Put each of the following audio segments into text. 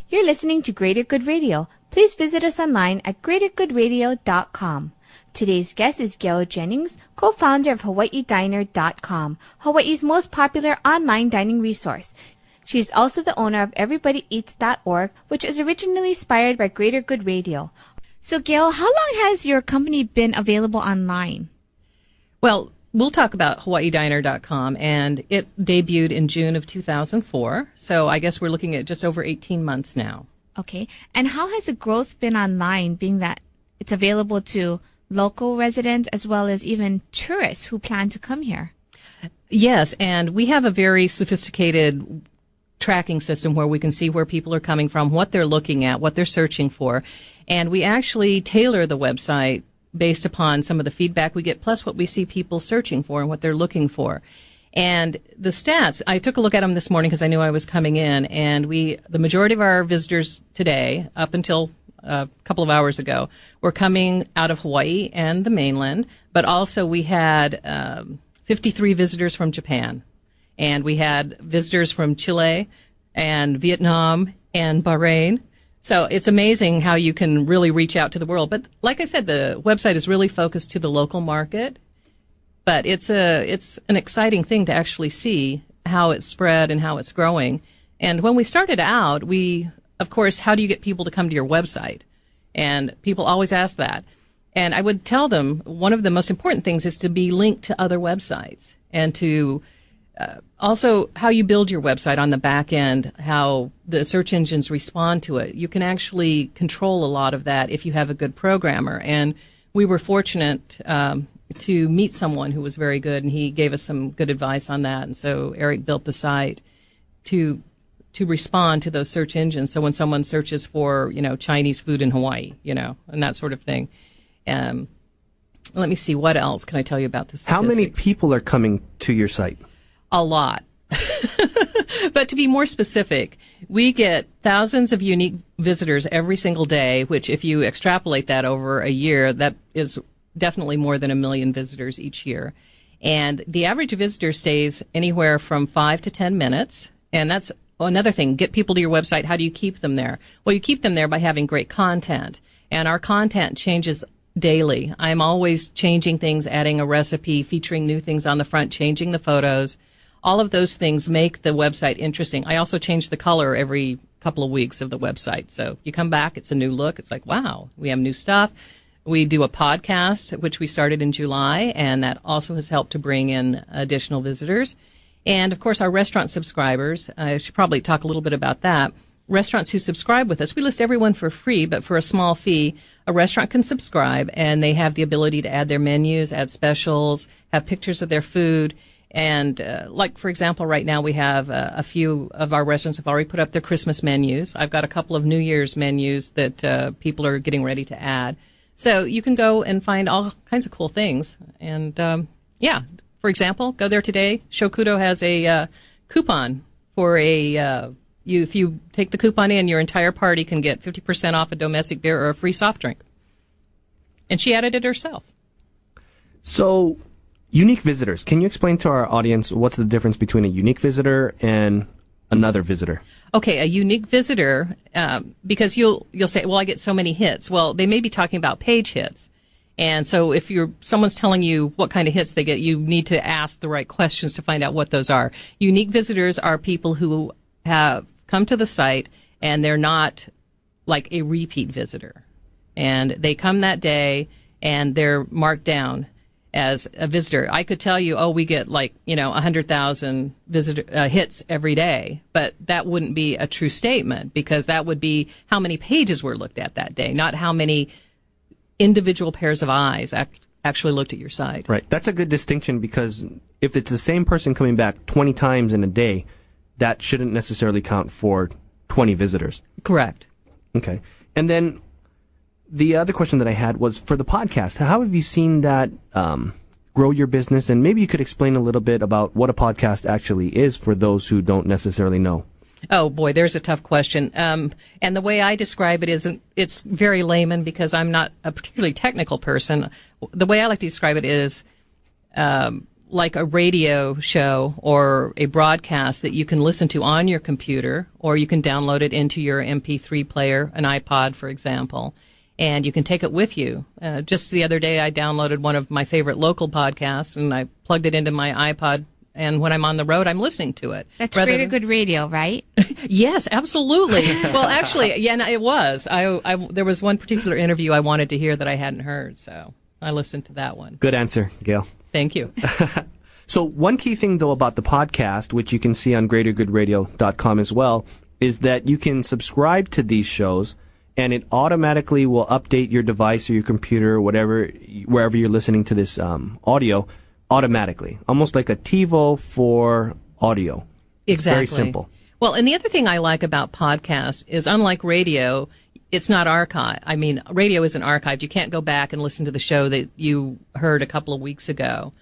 You're listening to Greater Good Radio. Please visit us online at greatergoodradio.com. Today's guest is Gail Jennings, co-founder of HawaiiDiner.com, Hawaii's most popular online dining resource. She is also the owner of EverybodyEats.org, which was originally inspired by Greater Good Radio. So, Gail, how long has your company been available online? Well, we'll talk about HawaiiDiner.com, and it debuted in June of 2004. So I guess we're looking at just over 18 months now. Okay. And how has the growth been online, being that it's available to local residents as well as even tourists who plan to come here? Yes, and we have a very sophisticated tracking system where we can see where people are coming from, what they're looking at, what they're searching for. And we actually tailor the website based upon some of the feedback we get, plus what we see people searching for and what they're looking for. And the stats, I took a look at them this morning because I knew I was coming in, and the majority of our visitors today, up until a couple of hours ago, were coming out of Hawaii and the mainland, but also we had 53 visitors from Japan, and we had visitors from Chile and Vietnam and Bahrain. So it's amazing how you can really reach out to the world. But like I said, the website is really focused to the local market. But it's an exciting thing to actually see how it's spread and how it's growing. And when we started out, of course, how do you get people to come to your website? And people always ask that. And I would tell them one of the most important things is to be linked to other websites and to also how you build your website on the back end, how the search engines respond to it. You can actually control a lot of that if you have a good programmer. And we were fortunate to meet someone who was very good, and he gave us some good advice on that. And so Eric built the site to respond to those search engines. So when someone searches for, Chinese food in Hawaii, and that sort of thing. Let me see, what else can I tell you about this? How many people are coming to your site? A lot. But to be more specific, we get thousands of unique visitors every single day, which if you extrapolate that over a year, that is definitely more than 1 million visitors each year. And the average visitor stays anywhere from 5 to 10 minutes. And that's another thing. Get people to your website. How do you keep them there? Well, you keep them there by having great content. And our content changes daily. I'm always changing things, adding a recipe, featuring new things on the front, changing the photos. All of those things make the website interesting. I also change the color every couple of weeks of the website. So you come back, it's a new look. It's like, wow, we have new stuff. We do a podcast, which we started in July, and that also has helped to bring in additional visitors. And, of course, our restaurant subscribers, I should probably talk a little bit about that. Restaurants who subscribe with us, we list everyone for free, but for a small fee, a restaurant can subscribe, and they have the ability to add their menus, add specials, have pictures of their food. And like, for example, right now we have a few of our restaurants have already put up their Christmas menus. I've got a couple of New Year's menus that people are getting ready to add. So you can go and find all kinds of cool things. And, for example, go there today. Shokudo has a coupon for if you take the coupon in, your entire party can get 50% off a domestic beer or a free soft drink. And she added it herself. So, unique visitors. Can you explain to our audience what's the difference between a unique visitor and another visitor? Okay, a unique visitor, because you'll say, well, I get so many hits. Well, they may be talking about page hits. And so if someone's telling you what kind of hits they get, you need to ask the right questions to find out what those are. Unique visitors are people who have come to the site and they're not like a repeat visitor. And they come that day and they're marked down as a visitor. I could tell you, we get 100,000 hits every day, but that wouldn't be a true statement because that would be how many pages were looked at that day, not how many individual pairs of eyes actually looked at your site. Right. That's a good distinction because if it's the same person coming back 20 times in a day, that shouldn't necessarily count for 20 visitors. Correct. Okay. And then the other question that I had was for the podcast. How have you seen that grow your business? And maybe you could explain a little bit about what a podcast actually is for those who don't necessarily know. Oh, boy, there's a tough question. And the way I describe it is it's very layman because I'm not a particularly technical person. The way I like to describe it is like a radio show or a broadcast that you can listen to on your computer, or you can download it into your MP3 player, an iPod, for example, and you can take it with you. Just the other day, I downloaded one of my favorite local podcasts, and I plugged it into my iPod, and when I'm on the road, I'm listening to it. That's Greater Good Radio, right? Yes, absolutely. Well, actually, yeah, no, it was. There was one particular interview I wanted to hear that I hadn't heard, so I listened to that one. Good answer, Gail. Thank you. So one key thing, though, about the podcast, which you can see on greatergoodradio.com as well, is that you can subscribe to these shows, and it automatically will update your device or your computer or whatever, wherever you're listening to this audio, automatically. Almost like a TiVo for audio. Exactly. It's very simple. Well, and the other thing I like about podcasts is, unlike radio, it's not archived. I mean, radio isn't archived. You can't go back and listen to the show that you heard a couple of weeks ago.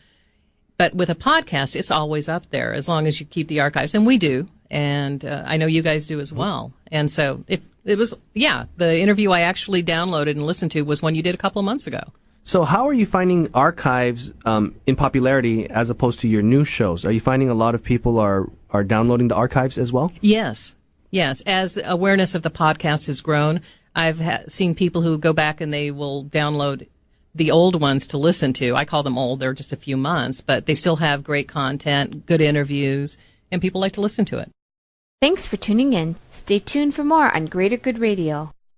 But with a podcast, it's always up there as long as you keep the archives. And we do. And I know you guys do as well. And so it was, the interview I actually downloaded and listened to was one you did a couple of months ago. So how are you finding archives in popularity as opposed to your new shows? Are you finding a lot of people are downloading the archives as well? Yes. Yes. As awareness of the podcast has grown, I've seen people who go back and they will download the old ones to listen to. I call them old. They're just a few months, but they still have great content, good interviews, and people like to listen to it. Thanks for tuning in. Stay tuned for more on Greater Good Radio.